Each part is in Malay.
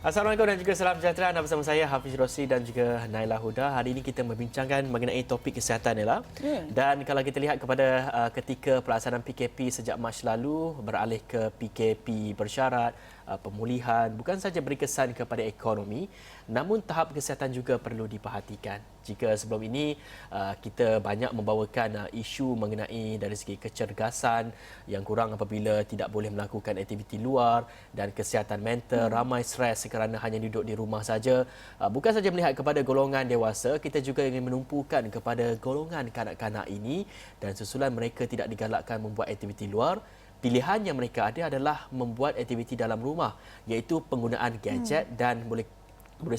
Assalamualaikum dan juga salam sejahtera. Anda bersama saya Hafiz Rosli dan juga Naila Huda. Hari ini kita membincangkan mengenai topik kesihatan, Naila. Dan kalau kita lihat kepada ketika pelaksanaan PKP sejak Mac lalu beralih ke PKP bersyarat, pemulihan bukan saja beri kesan kepada ekonomi, namun tahap kesihatan juga perlu diperhatikan. Jika sebelum ini kita banyak membawakan isu mengenai dari segi kecergasan yang kurang apabila tidak boleh melakukan aktiviti luar dan kesihatan mental, ramai stres kerana hanya duduk di rumah saja. Bukan saja melihat kepada golongan dewasa, kita juga ingin menumpukan kepada golongan kanak-kanak ini dan susulan mereka tidak digalakkan membuat aktiviti luar. Pilihan yang mereka ada adalah membuat aktiviti dalam rumah, iaitu penggunaan gadget dan boleh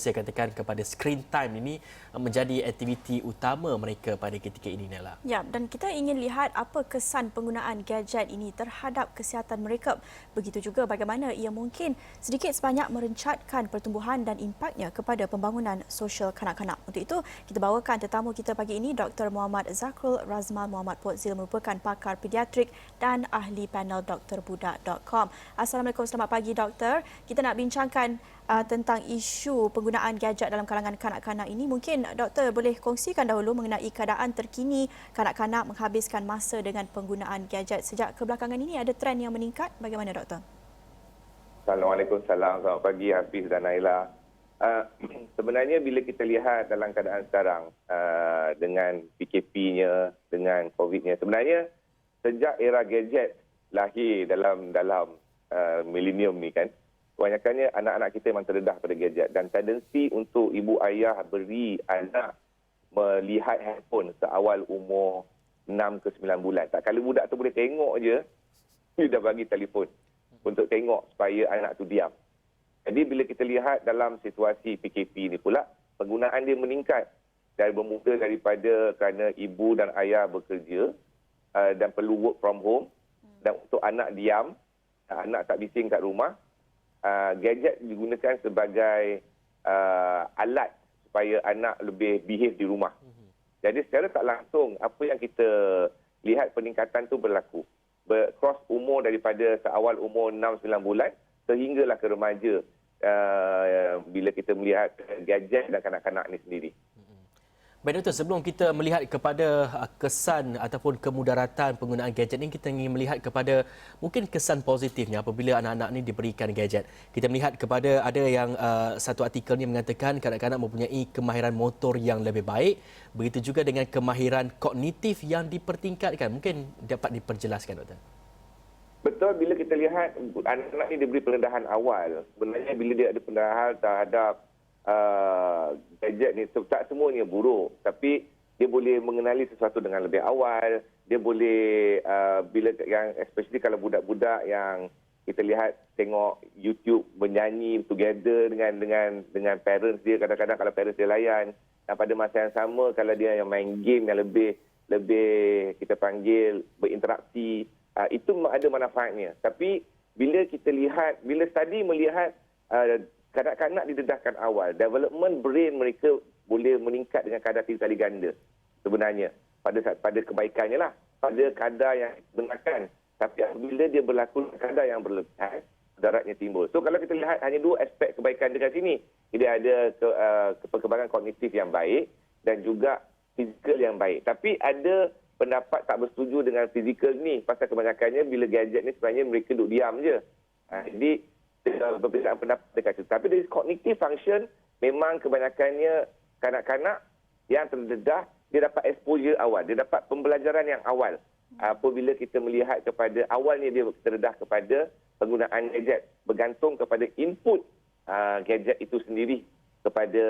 saya katakan kepada screen time ini menjadi aktiviti utama mereka pada ketika ini, Nela. Ya, dan kita ingin lihat apa kesan penggunaan gadget ini terhadap kesihatan mereka. Begitu juga bagaimana ia mungkin sedikit sebanyak merencatkan pertumbuhan dan impaknya kepada pembangunan sosial kanak-kanak. Untuk itu, kita bawakan tetamu kita pagi ini, Dr. Muhammad Zakrul Razmal Muhammad Potzil, merupakan pakar pediatrik dan ahli panel drbudak.com. Assalamualaikum, selamat pagi, Doktor. Kita nak bincangkan tentang isu penggunaan gadget dalam kalangan kanak-kanak ini. Mungkin doktor boleh kongsikan dahulu mengenai keadaan terkini kanak-kanak menghabiskan masa dengan penggunaan gadget. Sejak kebelakangan ini ada trend yang meningkat. Bagaimana, doktor? Assalamualaikum, selamat pagi Hafiz dan Naila. Sebenarnya bila kita lihat dalam keadaan sekarang dengan PKP-nya, dengan COVID-nya, sebenarnya sejak era gadget lahir dalam milenium ni kan, kebanyakannya anak-anak kita memang terdedah pada gadget dan tendensi untuk ibu ayah beri anak melihat handphone seawal umur 6 ke 9 bulan. Tak kala budak tu boleh tengok je, dia dah bagi telefon untuk tengok supaya anak tu diam. Jadi bila kita lihat dalam situasi PKP ni pula, penggunaan dia meningkat dan bermula daripada kerana ibu dan ayah bekerja dan perlu work from home dan untuk anak diam, anak tak bising kat rumah, gadget digunakan sebagai alat supaya anak lebih behave di rumah. Jadi secara tak langsung, apa yang kita lihat peningkatan tu berlaku. Cross umur daripada seawal umur 6-9 bulan sehinggalah ke remaja bila kita melihat gadget dan kanak-kanak ni sendiri. Baik, Doktor, sebelum kita melihat kepada kesan ataupun kemudaratan penggunaan gadget ini, kita ingin melihat kepada mungkin kesan positifnya apabila anak-anak ini diberikan gadget. Kita melihat kepada ada yang satu artikel ni mengatakan kanak-kanak mempunyai kemahiran motor yang lebih baik, begitu juga dengan kemahiran kognitif yang dipertingkatkan. Mungkin dapat diperjelaskan, Doktor? Betul, bila kita lihat anak-anak ini diberi pendedahan awal, sebenarnya bila dia ada pendedahan terhadap gadget ni, tak semuanya buruk, tapi dia boleh mengenali sesuatu dengan lebih awal. Dia boleh bila yang especially kalau budak-budak yang kita lihat tengok YouTube menyanyi together dengan parents dia, kadang-kadang kalau parents dia layan, dan pada masa yang sama kalau dia yang main game yang lebih kita panggil berinteraksi, itu ada manfaatnya. Tapi bila kita lihat, bila study melihat kanak-kanak didedahkan awal, development brain mereka boleh meningkat dengan kadar 3 kali ganda sebenarnya pada kebaikannya lah, pada kadar yang dibenarkan. Tapi apabila dia berlaku kadar yang berlebihan, mudaratnya timbul. So kalau kita lihat hanya 2 aspek kebaikan dekat sini, dia ada perkembangan kognitif yang baik dan juga fizikal yang baik. Tapi ada pendapat tak bersetuju dengan fizikal ni, pasal kebanyakannya bila gadget ni sebenarnya mereka duduk diam je. Jadi berbezaan pendapat dekat situ. Tapi dari cognitive function, memang kebanyakannya kanak-kanak yang terdedah, dia dapat exposure awal, dia dapat pembelajaran yang awal. Apabila kita melihat kepada awalnya dia terdedah kepada penggunaan gadget, bergantung kepada input gadget itu sendiri kepada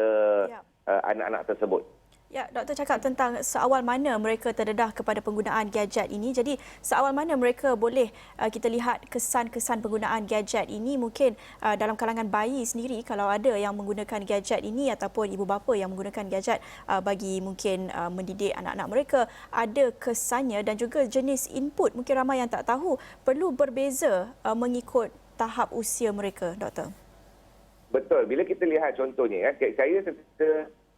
anak-anak tersebut. Ya, doktor cakap tentang seawal mana mereka terdedah kepada penggunaan gadget ini. Jadi, seawal mana mereka boleh kita lihat kesan-kesan penggunaan gadget ini. Mungkin dalam kalangan bayi sendiri, kalau ada yang menggunakan gadget ini ataupun ibu bapa yang menggunakan gadget bagi mungkin mendidik anak-anak mereka, ada kesannya dan juga jenis input. Mungkin ramai yang tak tahu, perlu berbeza mengikut tahap usia mereka, doktor. Betul. Bila kita lihat contohnya, saya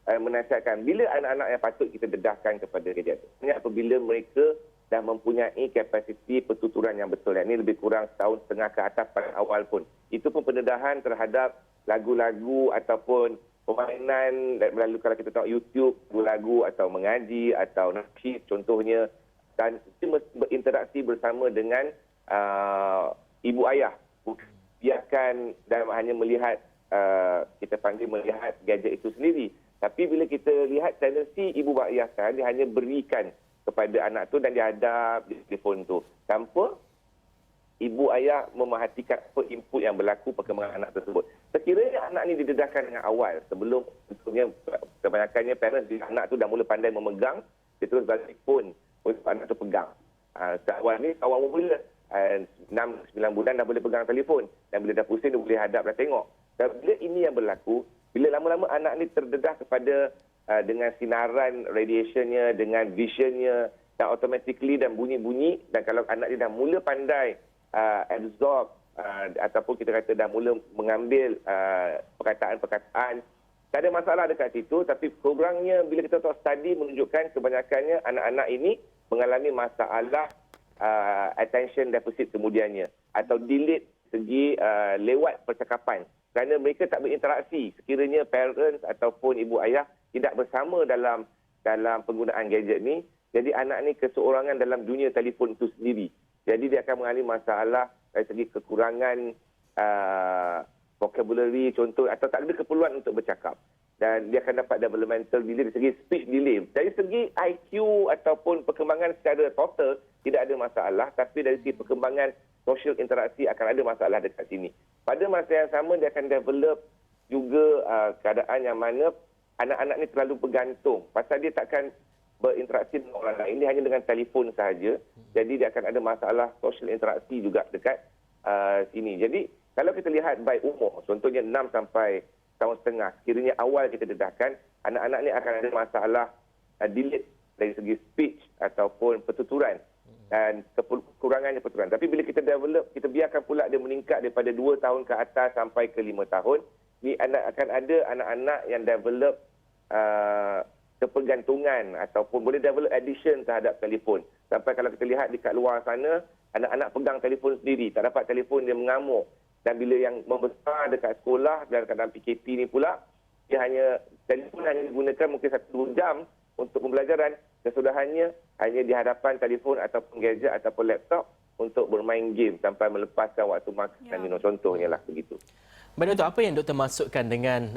menasihatkan bila anak-anak yang patut kita dedahkan kepada gadget, apabila mereka dah mempunyai kapasiti pertuturan yang betul. Ini lebih kurang setahun setengah ke atas pada awal pun. Itu pun pendedahan terhadap lagu-lagu ataupun permainan melalui kalau kita tengok YouTube, lagu atau mengaji atau nasyid contohnya, dan berinteraksi bersama dengan ibu ayah. Biarkan dan hanya melihat, kita panggil melihat gadget itu sendiri. Tapi bila kita lihat tendensi ibu ayah sekarang, dia hanya berikan kepada anak tu dan dia hadap di telefon tu tanpa ibu ayah memerhatikan apa input yang berlaku perkembangan anak tersebut. Sekiranya anak ni didedahkan dengan awal, sebelum tentunya kebanyakannya parents, anak tu dah mula pandai memegang, dia terus bagi telefon untuk anak tu pegang. Awal ni awal mula 6-9 bulan dah boleh pegang telefon, dan bila dah pusing dia boleh hadap dan tengok. Dan bila ini yang berlaku, bila lama-lama anak ni terdedah kepada dengan sinaran radiationnya, dengan visionnya, dan automatically dan bunyi-bunyi, dan kalau anak dia dah mula pandai absorb ataupun kita kata dah mula mengambil perkataan-perkataan, tak ada masalah dekat situ. Tapi kurangnya bila kita tahu study menunjukkan kebanyakannya anak-anak ini mengalami masalah attention deficit kemudiannya, atau delete segi lewat percakapan, kerana mereka tak berinteraksi sekiranya parents ataupun ibu ayah tidak bersama dalam penggunaan gadget ni. Jadi anak ni keseorangan dalam dunia telefon itu sendiri. Jadi dia akan mengalami masalah dari segi kekurangan vocabulary contoh, atau tak ada keperluan untuk bercakap. Dan dia akan dapat developmental delay dari segi speech delay. Dari segi IQ ataupun perkembangan secara total tidak ada masalah, tapi dari segi perkembangan social interaksi akan ada masalah dekat sini. Pada masa yang sama dia akan develop juga keadaan yang mana anak-anak ni terlalu bergantung. Pasal dia takkan berinteraksi dengan orang lain, dia hanya dengan telefon sahaja. Jadi dia akan ada masalah social interaksi juga dekat sini. Jadi kalau kita lihat by umur, contohnya 6 sampai tahun setengah, sekiranya awal kita dedahkan, anak-anak ni akan ada masalah delete dari segi speech ataupun pertuturan dan kekurangannya pertuturan. Tapi bila kita develop, kita biarkan pula dia meningkat daripada 2 tahun ke atas sampai ke 5 tahun, ni akan ada anak-anak yang develop kepergantungan ataupun boleh develop addiction terhadap telefon. Sampai kalau kita lihat dekat luar sana, anak-anak pegang telefon sendiri, tak dapat telefon dia mengamuk. Dan bila yang membesar dekat sekolah dan dalam PKP ni pula, dia telefon hanya digunakan mungkin 1-2 jam untuk pembelajaran, kesudahannya hanya di hadapan telefon ataupun gadget ataupun laptop untuk bermain game sampai melepaskan waktu makan dan minum, contohnya lah begitu. Baik Doktor, apa yang Doktor maksudkan dengan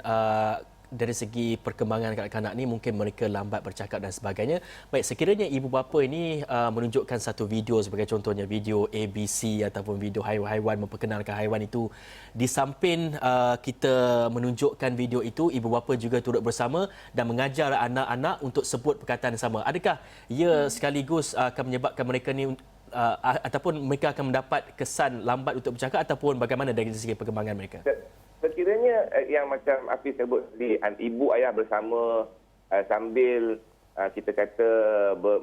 dari segi perkembangan kanak-kanak ni mungkin mereka lambat bercakap dan sebagainya. Baik, sekiranya ibu bapa ini menunjukkan satu video sebagai contohnya video ABC ataupun video haiwan memperkenalkan haiwan itu, di samping kita menunjukkan video itu, ibu bapa juga turut bersama dan mengajar anak-anak untuk sebut perkataan yang sama. Adakah ia sekaligus akan menyebabkan mereka ni ataupun mereka akan mendapat kesan lambat untuk bercakap, ataupun bagaimana dari segi perkembangan mereka? Sekiranya yang macam Hafiz sebut tadi, ibu ayah bersama sambil kita kata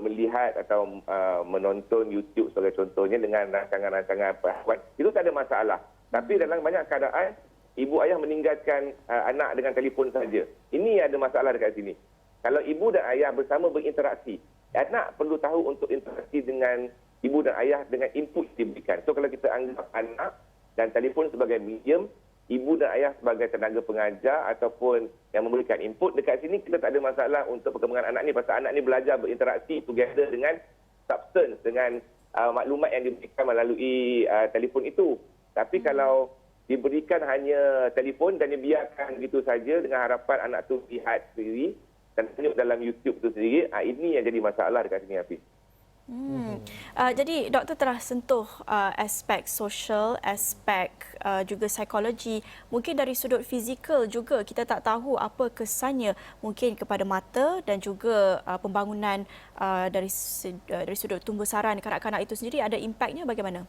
melihat atau menonton YouTube sebagai contohnya dengan rancangan-rancangan perhaiwan, itu tak ada masalah. Tapi dalam banyak keadaan, ibu ayah meninggalkan anak dengan telefon saja. Ini ada masalah dekat sini. Kalau ibu dan ayah bersama berinteraksi, anak perlu tahu untuk interaksi dengan ibu dan ayah dengan input diberikan. So kalau kita anggap anak dan telefon sebagai medium, ibu dan ayah sebagai tenaga pengajar ataupun yang memberikan input, dekat sini kita tak ada masalah untuk perkembangan anak ni, pasal anak ni belajar berinteraksi together dengan substance, dengan maklumat yang diberikan melalui telefon itu. Tapi kalau diberikan hanya telefon dan dibiarkan begitu saja dengan harapan anak tu lihat sendiri dan tengok dalam YouTube tu sendiri, ini yang jadi masalah dekat sini, Hafiz. Jadi doktor telah sentuh aspek sosial, aspek juga psikologi. Mungkin dari sudut fizikal juga kita tak tahu apa kesannya mungkin kepada mata dan juga pembangunan dari sudut tumbuh saran kanak-kanak itu sendiri. Ada impaknya bagaimana?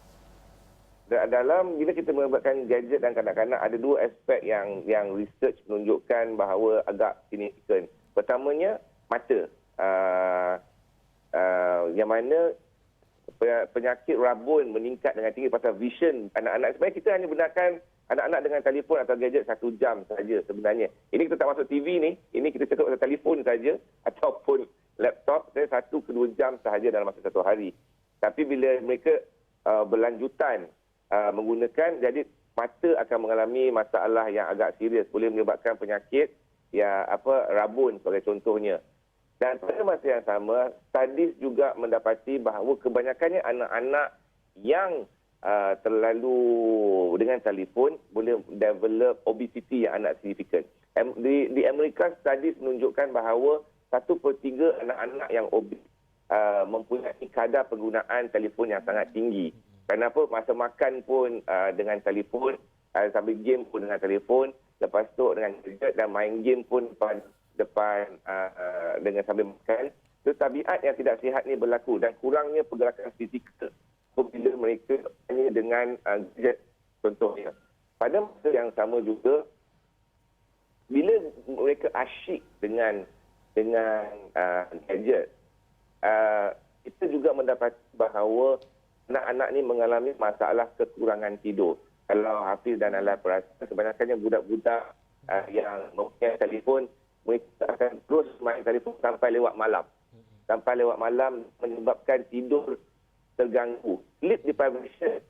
Dalam bila kita melibatkan gadget dan kanak-kanak, ada 2 aspek yang research menunjukkan bahawa agak signifikan. Pertamanya mata. Yang mana penyakit rabun meningkat dengan tinggi pasal vision anak-anak. Sebenarnya kita hanya benarkan anak-anak dengan telefon atau gadget 1 jam saja sebenarnya. Ini kita tak masuk TV ni, ini kita cakap pasal telefon saja ataupun laptop, saya 1 ke 2 jam sahaja dalam masa 1 hari. Tapi bila mereka berlanjutan menggunakan, jadi mata akan mengalami masalah yang agak serius, boleh menyebabkan penyakit rabun sebagai contohnya. Dan pada masa yang sama, studies juga mendapati bahawa kebanyakannya anak-anak yang terlalu dengan telefon boleh develop obesity yang amat signifikan. Di Amerika, studies menunjukkan bahawa 1/3 anak-anak yang obes mempunyai kadar penggunaan telefon yang sangat tinggi. Kenapa? Masa makan pun dengan telefon, sambil game pun dengan telefon, lepas tu dengan gadget dan main game pun depan dengan sambil makan. So, tabiat yang tidak sihat ni berlaku dan kurangnya pergerakan fizikal apabila mereka hanya dengan gadget contohnya. Pada masa yang sama juga, bila mereka asyik dengan gadget, kita juga mendapat bahawa anak-anak ni mengalami masalah kekurangan tidur. Kalau Hafiz dan Ala perasan, kebanyakannya budak-budak yang mempunyai telefon, mereka akan terus main telefon sampai lewat malam. Sampai lewat malam menyebabkan tidur terganggu. Sleep deprivation,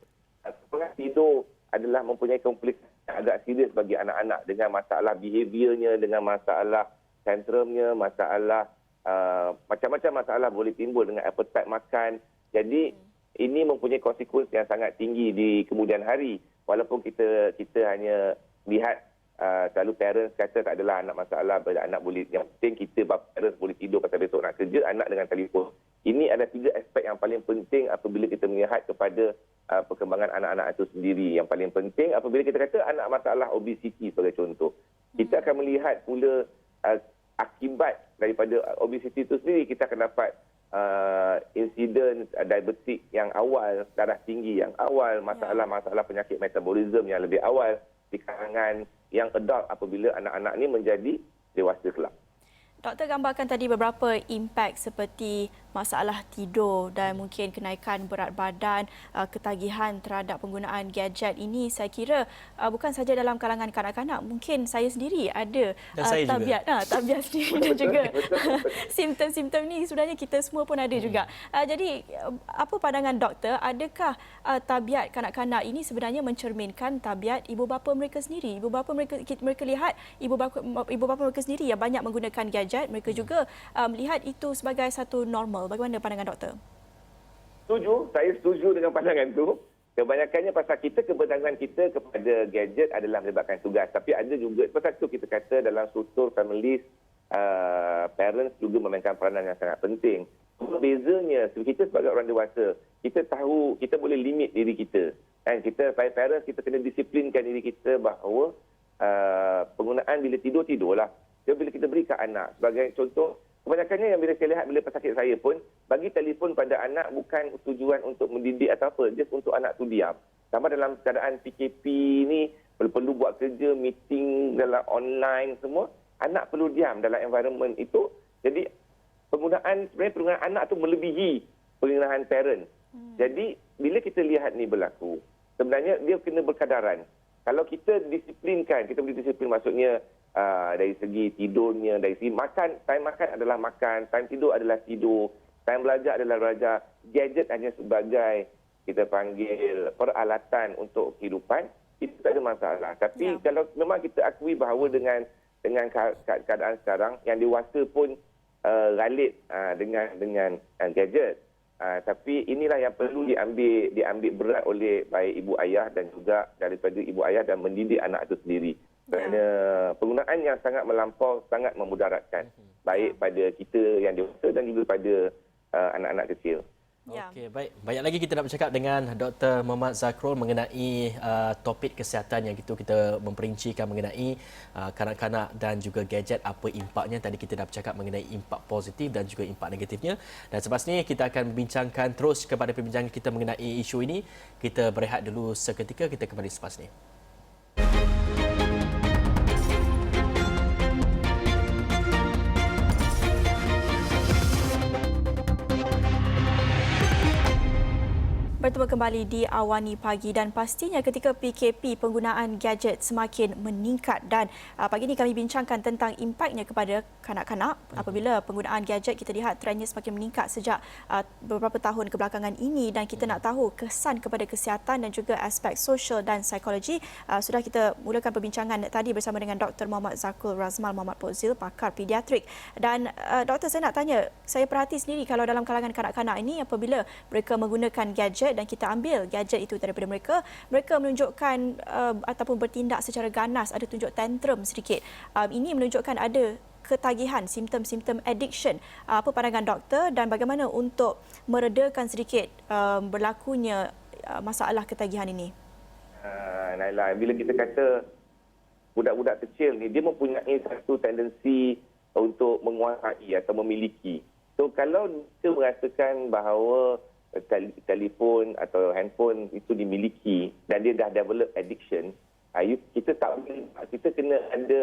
kekurangan tidur adalah mempunyai komplikasi yang agak serius bagi anak-anak dengan masalah behaviornya, dengan masalah tantrumnya, masalah macam-macam masalah boleh timbul dengan appetite makan. Jadi ini mempunyai konsekuensi yang sangat tinggi di kemudian hari. Walaupun kita hanya lihat selalu parents kata tak adalah anak masalah, anak boleh, yang penting kita parents boleh tidur pasal besok nak kerja, anak dengan telefon. Ini ada 3 aspek yang paling penting apabila kita melihat kepada perkembangan anak-anak itu sendiri. Yang paling penting apabila kita kata anak masalah obesiti sebagai contoh. Kita akan melihat pula akibat daripada obesiti itu sendiri. Kita akan dapat insiden diabetik yang awal, darah tinggi yang awal, masalah-masalah penyakit metabolisme yang lebih awal di kalangan yang adult apabila anak-anak ini menjadi dewasa kelak. Doktor gambarkan tadi beberapa impak seperti masalah tidur dan mungkin kenaikan berat badan, ketagihan terhadap penggunaan gadget ini. Saya kira bukan saja dalam kalangan kanak-kanak, mungkin saya sendiri ada tabiat sendiri dan juga simptom-simptom ni sebenarnya kita semua pun ada juga. Jadi apa pandangan doktor, adakah tabiat kanak-kanak ini sebenarnya mencerminkan tabiat ibu bapa mereka sendiri? Ibu bapa mereka lihat ibu bapa mereka sendiri yang banyak menggunakan gadget, mereka juga melihat itu sebagai satu normal. Bagaimana pandangan doktor? Setuju, saya setuju dengan pandangan itu. Kebanyakannya pasal keberdangan kita kepada gadget adalah melibatkan tugas. Tapi ada juga, pasal itu kita kata dalam struktur families, parents juga memainkan peranan yang sangat penting. Bezanya, kita sebagai orang dewasa, kita tahu, kita boleh limit diri kita. Dan kita, sebagai parents, kita kena disiplinkan diri kita bahawa penggunaan bila tidurlah. Bila kita beri ke anak, sebagai contoh, kebanyakannya yang bila saya lihat, bila pesakit saya pun, bagi telefon pada anak bukan tujuan untuk mendidik atau apa, just untuk anak tu diam. Sama dalam keadaan PKP ni, perlu buat kerja, meeting dalam online semua, anak perlu diam dalam environment itu. Jadi, penggunaan anak tu melebihi penggunaan parent. Jadi, bila kita lihat ni berlaku, sebenarnya dia kena berkadaran. Kalau kita disiplinkan, kita boleh disiplin maksudnya, dari segi tidurnya, dari segi makan, time makan adalah makan, time tidur adalah tidur, time belajar adalah belajar. Gadget hanya sebagai, kita panggil, peralatan untuk kehidupan, itu tak ada masalah. Tapi kalau memang kita akui bahawa dengan keadaan sekarang, yang dewasa pun galit dengan gadget. Tapi inilah yang perlu diambil berat oleh baik ibu ayah dan juga daripada ibu ayah dan mendidik anak itu sendiri. Kerana penggunaan yang sangat melampau sangat memudaratkan baik pada kita yang dewasa dan juga pada anak-anak kecil. Okey, baik. Banyak lagi kita nak bercakap dengan Dr. Muhammad Zakrul mengenai topik kesihatan yang kita memperincikan mengenai kanak-kanak dan juga gadget, apa impaknya. Tadi kita dah bercakap mengenai impak positif dan juga impak negatifnya. Dan selepas ini kita akan membincangkan terus kepada perbincangan kita mengenai isu ini. Kita berehat dulu seketika, kita kembali selepas ini. Bertemu kembali di Awani Pagi dan pastinya ketika PKP penggunaan gadget semakin meningkat dan pagi ini kami bincangkan tentang impaknya kepada kanak-kanak apabila penggunaan gadget kita lihat trennya semakin meningkat sejak beberapa tahun kebelakangan ini dan kita nak tahu kesan kepada kesihatan dan juga aspek sosial dan psikologi. Sudah kita mulakan perbincangan tadi bersama dengan Dr. Muhammad Zakul Razmal Muhammad Pozil, pakar pediatrik. Dan doktor, saya nak tanya, saya perhati sendiri kalau dalam kalangan kanak-kanak ini apabila mereka menggunakan gadget dan kita ambil gadget itu daripada mereka, mereka menunjukkan ataupun bertindak secara ganas, ada tunjuk tantrum sedikit. Ini menunjukkan ada ketagihan, simptom-simptom addiction. Apa pandangan doktor dan bagaimana untuk meredakan sedikit berlakunya masalah ketagihan ini? Naila, bila kita kata budak-budak kecil ni, dia mempunyai satu tendensi untuk menguasai atau memiliki. So kalau kita merasakan bahawa telefon atau handphone itu dimiliki dan dia dah develop addiction, kita tak boleh, kita kena ada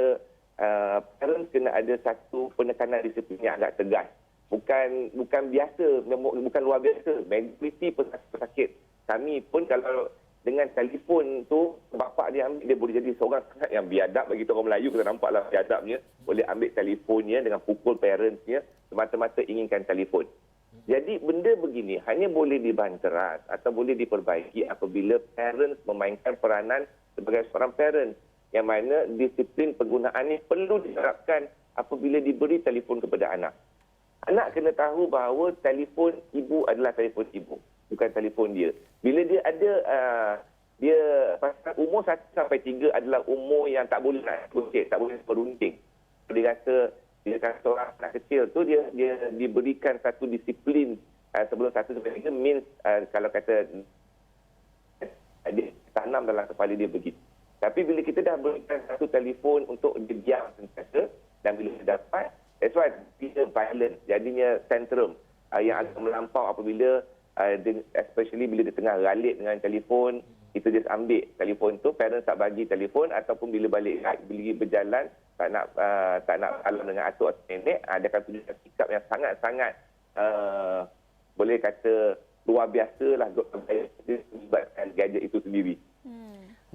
parents kena ada satu penekanan disiplin yang agak tegas. Bukan biasa, bukan luar biasa. Majoriti pesakit kami pun kalau dengan telefon tu bapak dia ambil, dia boleh jadi seorang sangat yang biadab. Bagi orang Melayu kita nampaklah biadabnya, boleh ambil telefonnya dengan pukul parentsnya semata-mata inginkan telefon. Jadi benda begini hanya boleh dibanteras atau boleh diperbaiki apabila parents memainkan peranan sebagai seorang parent, yang mana disiplin penggunaan ini perlu diterapkan apabila diberi telefon kepada anak. Anak kena tahu bahawa telefon ibu adalah telefon ibu, bukan telefon dia. Bila dia ada dia pasal umur 1 sampai 3 adalah umur yang tak boleh nak kocek, tak boleh berunting. Dia rasa dia kata orang anak kecil tu dia diberikan satu disiplin sebelum 1 sampai 3 means kalau kata dia tanam dalam kepala dia begitu. Tapi bila kita dah berikan satu telefon untuk dia diam sentiasa dan bila dia dapat, that's why dia violent, jadinya tantrum yang agak melampau apabila especially bila dia tengah ralit dengan telefon, kita just ambil telefon tu, parents tak bagi telefon ataupun bila balik berjalan tak nak alam dengan atuk atau nenek, dia akan tunjukkan sikap yang sangat-sangat boleh kata luar biasa lah melibatkan gadget itu sendiri.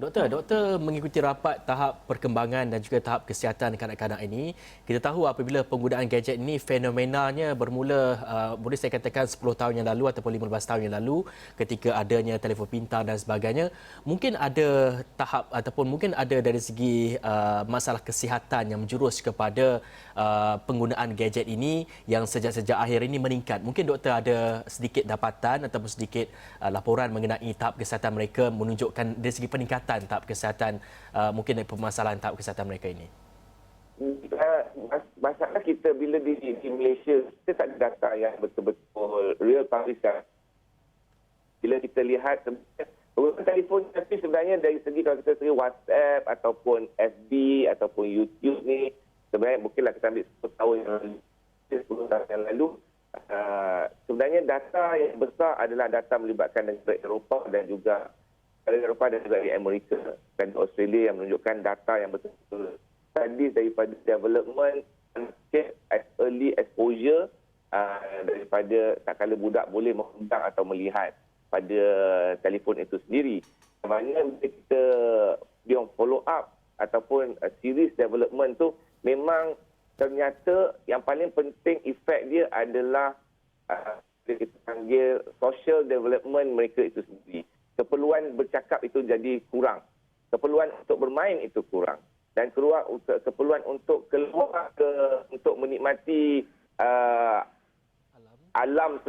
Doktor mengikuti rapat tahap perkembangan dan juga tahap kesihatan kanak-kanak ini. Kita tahu apabila penggunaan gadget ini fenomenanya bermula boleh saya katakan 10 tahun yang lalu ataupun 15 tahun yang lalu ketika adanya telefon pintar dan sebagainya. Mungkin ada tahap ataupun mungkin ada dari segi masalah kesihatan yang menjurus kepada penggunaan gadget ini yang sejak akhir ini meningkat. Mungkin doktor ada sedikit dapatan ataupun sedikit laporan mengenai tahap kesihatan mereka menunjukkan dari segi peningkatan tahap kesihatan, mungkin permasalahan tahap kesihatan mereka ini. Masalah kita bila di Malaysia, kita tak ada data yang betul-betul real published. Bila kita lihat penggunaan telefon, tapi sebenarnya dari segi kalau kita segi WhatsApp ataupun FB ataupun YouTube ni, sebenarnya mungkinlah kita ambil 10 tahun yang lalu, sebenarnya data yang besar adalah data melibatkan negara Eropah dan juga Eropah dan juga di Amerika dan Australia yang menunjukkan data yang betul-betul tadi daripada development as early exposure daripada tak kala budak boleh memegang atau melihat pada telefon itu sendiri. Mana kita dia follow up ataupun series development tu memang ternyata yang paling penting efek dia adalah kita panggil social development mereka itu sendiri. Keperluan bercakap itu jadi kurang. Keperluan untuk bermain itu kurang. Dan keperluan untuk keluar untuk menikmati alam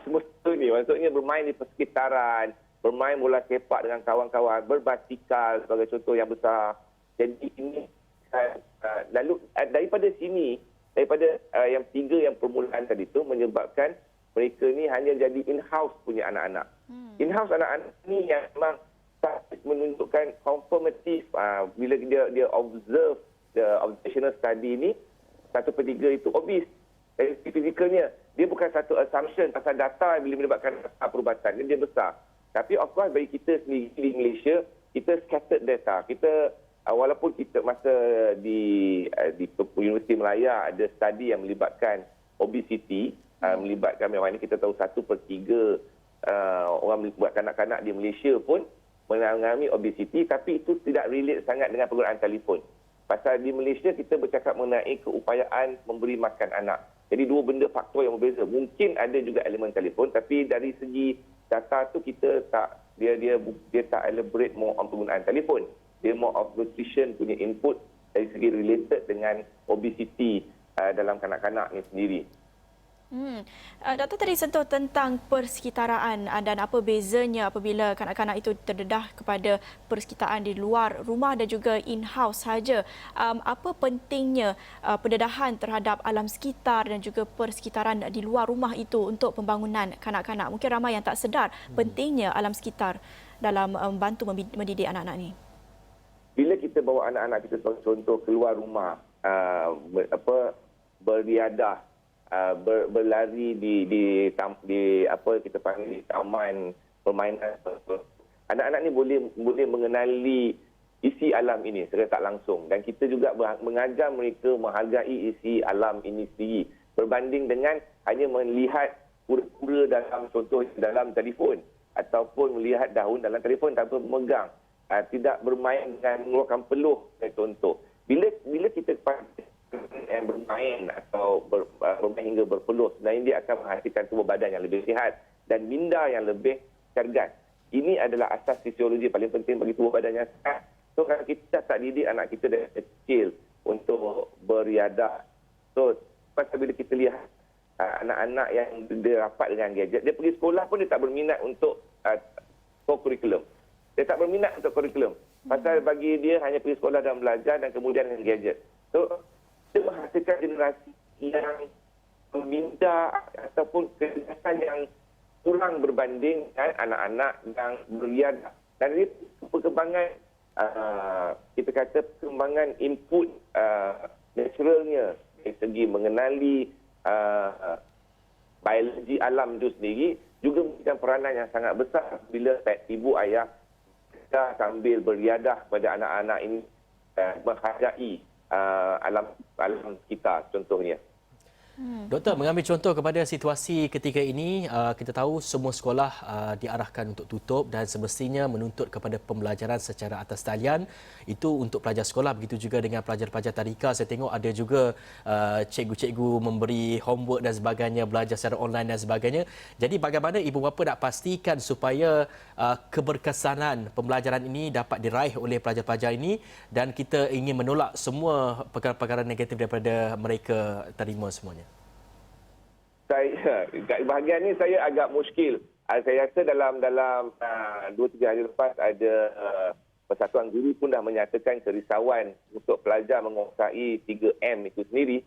semesta ni. Maksudnya bermain di persekitaran, bermain bola sepak dengan kawan-kawan, berbasikal sebagai contoh yang besar. Jadi ini lalu daripada yang 3 yang permulaan tadi tu menyebabkan mereka ni hanya jadi in-house punya anak-anak. In-house anak-anak ni yang memang menunjukkan confirmative bila dia observe the observational study ni 1/3 itu obese. Dari fizikalnya dia bukan satu assumption pasal data bila menyebabkan perubatan dia besar. Tapi of course bagi kita sendiri di Malaysia kita scattered data. Kita walaupun kita masa di Universiti Melaya ada study yang melibatkan obesity, melibatkan memang ini kita tahu 1/3 orang buat kanak-kanak di Malaysia pun mengalami obesiti, tapi itu tidak relate sangat dengan penggunaan telefon. Pasal di Malaysia kita bercakap mengenai keupayaan memberi makan anak. Jadi dua benda faktor yang berbeza. Mungkin ada juga elemen telefon, tapi dari segi data tu kita tak dia tak elaborate more on penggunaan telefon. Dia more of nutrition punya input dari segi related dengan obesity dalam kanak-kanak ni sendiri. Doktor tadi sentuh tentang persekitaraan dan apa bezanya apabila kanak-kanak itu terdedah kepada persekitaraan di luar rumah dan juga in-house saja. Apa pentingnya pendedahan terhadap alam sekitar dan juga persekitaran di luar rumah itu untuk pembangunan kanak-kanak? Mungkin ramai yang tak sedar pentingnya alam sekitar dalam membantu mendidik anak-anak ini. Bila kita bawa anak-anak kita sebagai contoh keluar rumah, beriadah, berlari di apa kita panggil taman permainan, anak-anak ni boleh mengenali isi alam ini secara tak langsung, dan kita juga mengajar mereka menghargai isi alam ini sendiri berbanding dengan hanya melihat kura-kura dalam contoh dalam telefon ataupun melihat daun dalam telefon tanpa memegang, tidak bermain dengan mengeluarkan peluh contoh. Bila kita bermain atau bermain hingga berpeluh, sebenarnya dia akan menghasilkan tubuh badan yang lebih sihat dan minda yang lebih cergas. Ini adalah asas fisiologi paling penting bagi tubuh badan yang sihat. So kalau kita tak didik anak kita dari kecil untuk beriadah, so bila kita lihat anak-anak yang dia rapat dengan gadget, dia pergi sekolah pun dia tak berminat untuk kurikulum. Dia tak berminat untuk kurikulum. Pasal bagi dia hanya pergi sekolah dan belajar dan kemudian dengan gadget. So kita menghasilkan generasi yang meminta ataupun kecerdasan yang kurang berbanding dengan anak-anak yang beriadah. Dan ini perkembangan, kita kata perkembangan input naturalnya dari segi mengenali biologi alam itu sendiri juga memberikan peranan yang sangat besar bila ibu ayah kita sambil beriadah kepada anak-anak ini menghargai alam kita contohnya. Doktor, mengambil contoh kepada situasi ketika ini, kita tahu semua sekolah diarahkan untuk tutup dan semestinya menuntut kepada pembelajaran secara atas talian. Itu untuk pelajar sekolah, begitu juga dengan pelajar-pelajar tadika. Saya tengok ada juga cikgu-cikgu memberi homework dan sebagainya, belajar secara online dan sebagainya. Jadi bagaimana ibu bapa nak pastikan supaya keberkesanan pembelajaran ini dapat diraih oleh pelajar-pelajar ini, dan kita ingin menolak semua perkara-perkara negatif daripada mereka terima semuanya? Bahagian ni saya agak muskil. Saya rasa dalam 2-3 hari lepas ada Persatuan Guru pun dah menyatakan kerisauan untuk pelajar menguasai 3M itu sendiri.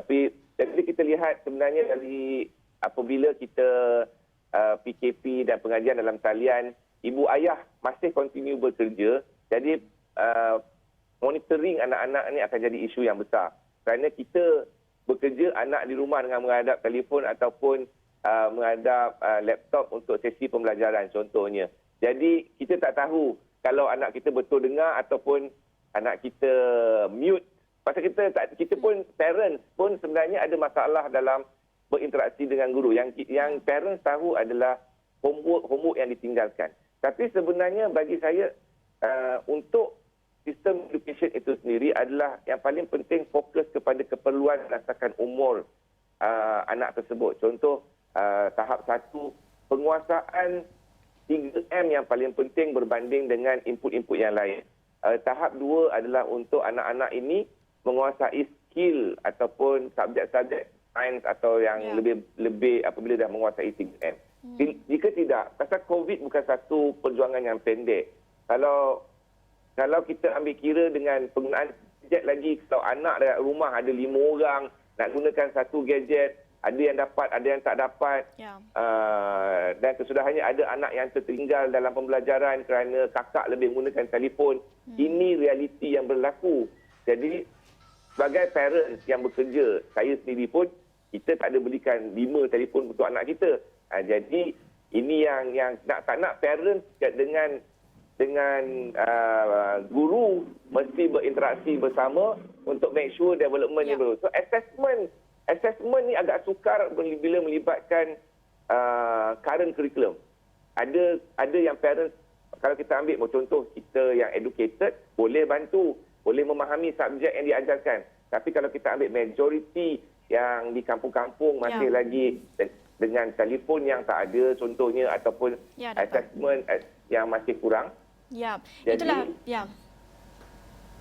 Tapi jadi kita lihat sebenarnya dari apabila kita PKP dan pengajian dalam talian, ibu ayah masih continue bekerja. Jadi monitoring anak-anak ni akan jadi isu yang besar. Kerana kita bekerja, anak di rumah dengan menghadap telefon ataupun menghadap laptop untuk sesi pembelajaran contohnya. Jadi kita tak tahu kalau anak kita betul dengar ataupun anak kita mute. Pasal kita pun parents pun sebenarnya ada masalah dalam berinteraksi dengan guru. Yang parents tahu adalah homework yang ditinggalkan. Tapi sebenarnya bagi saya untuk sistem education itu sendiri adalah yang paling penting fokus kepada keperluan berdasarkan umur anak tersebut. Contoh tahap 1, penguasaan 3M yang paling penting berbanding dengan input-input yang lain. Tahap 2 adalah untuk anak-anak ini menguasai skill ataupun subjek-subjek sains atau yang lebih apabila dah menguasai 3M. Jika tidak, pasal COVID bukan satu perjuangan yang pendek. Kalau kita ambil kira dengan penggunaan gadget lagi, kalau anak dekat rumah ada 5 orang nak gunakan satu gadget, ada yang dapat, ada yang tak dapat. Dan kesudahannya ada anak yang tertinggal dalam pembelajaran kerana kakak lebih menggunakan telefon. Ini realiti yang berlaku. Jadi sebagai parents yang bekerja, saya sendiri pun kita tak ada belikan 5 telefon untuk anak kita. Jadi ini yang tak nak parents dengan guru mesti berinteraksi bersama untuk make sure development ni bagus. So assessment ni agak sukar bila melibatkan current curriculum. ada yang parents, kalau kita ambil contoh kita yang educated, boleh bantu, boleh memahami subjek yang diajarkan. Tapi kalau kita ambil majoriti yang di kampung-kampung masih lagi dengan telefon yang tak ada contohnya, ataupun assessment yang masih kurang. Ya, Jadi, itulah. Ya.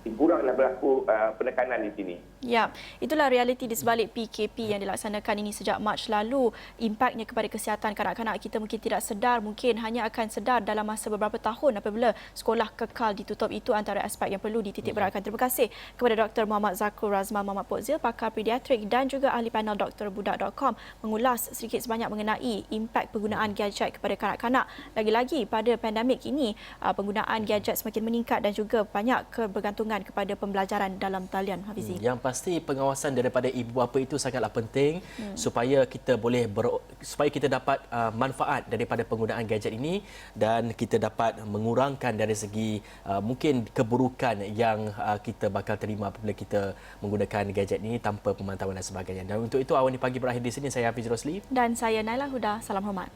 Kuranglah berlaku penekanan di sini. Ya, itulah realiti di sebalik PKP yang dilaksanakan ini sejak Mac lalu. Impaknya kepada kesihatan kanak-kanak kita mungkin tidak sedar, mungkin hanya akan sedar dalam masa beberapa tahun apabila sekolah kekal ditutup. Itu antara aspek yang perlu dititik beratkan. Terima kasih kepada Dr. Muhammad Zakur Razman Muhammad Potzil, pakar pediatrik dan juga ahli panel drbudak.com mengulas sedikit sebanyak mengenai impak penggunaan gadget kepada kanak-kanak. Lagi-lagi pada pandemik ini, penggunaan gadget semakin meningkat dan juga banyak kebergantungan kepada pembelajaran dalam talian. Hafizi. Yang pasti pengawasan daripada ibu bapa itu sangatlah penting supaya kita boleh supaya kita dapat manfaat daripada penggunaan gadget ini dan kita dapat mengurangkan dari segi mungkin keburukan yang kita bakal terima apabila kita menggunakan gadget ini tanpa pemantauan dan sebagainya. Dan untuk itu Awani Pagi berakhir di sini. Saya Hafiz Rosli Dan saya Naila Huda. Salam hormat.